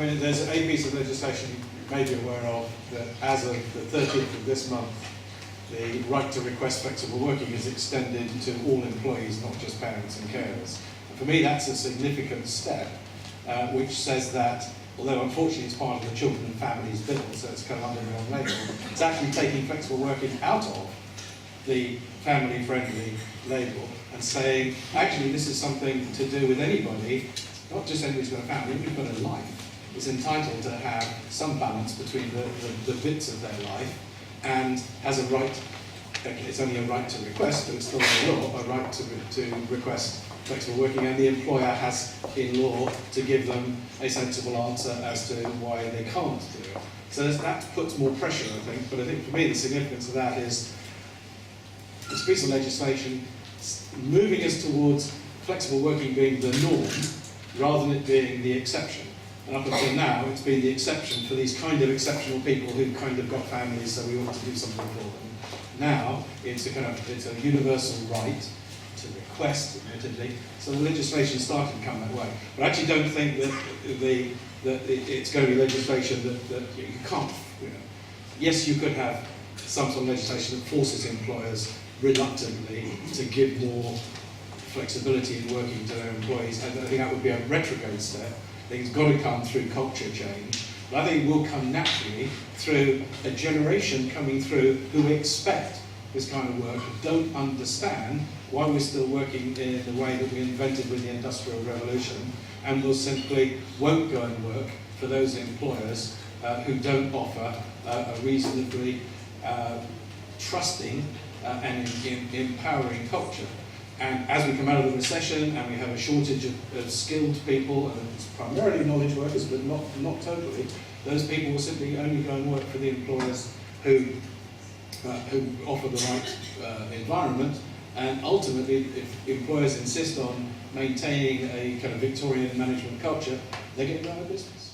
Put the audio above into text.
mean, there's a piece of legislation you may be aware of that as of the 30th of this month, the right to request flexible working is extended to all employees, not just parents and carers. And for me, that's a significant step, which says that, although unfortunately it's part of the Children and Families Bill, so it's kind of under the wrong label, it's actually taking flexible working out of the family-friendly label and saying, actually, this is something to do with anybody, not just anybody who's got a family, who's got a life, is entitled to have some balance between the bits of their life, and has a right, it's only a right to request, but it's still a law, a right to request flexible working, and the employer has, in law, to give them a sensible answer as to why they can't do it. So that puts more pressure, I think, but I think for me the significance of that is this piece of legislation moving us towards flexible working being the norm, rather than it being the exception. And up until now, it's been the exception for these kind of exceptional people who've kind of got families, so we ought to do something for them. Now, it's a universal right to request, admittedly, so the legislation started to come that way. But I actually don't think that it's going to be legislation that you can't, Yes, you could have some sort of legislation that forces employers reluctantly to give more flexibility in working to their employees. I think that would be a retrograde step. I think it's got to come through culture change. But I think it will come naturally through a generation coming through who expect this kind of work, don't understand why we're still working in the way that we invented with the Industrial Revolution, and will simply won't go and work for those employers who don't offer a reasonably trusting and empowering culture. And as we come out of the recession and we have a shortage of skilled people, and it's primarily knowledge workers, but not totally, those people will simply only go and work for the employers who offer the right environment. And ultimately, if employers insist on maintaining a kind of Victorian management culture, they're going to go out of business.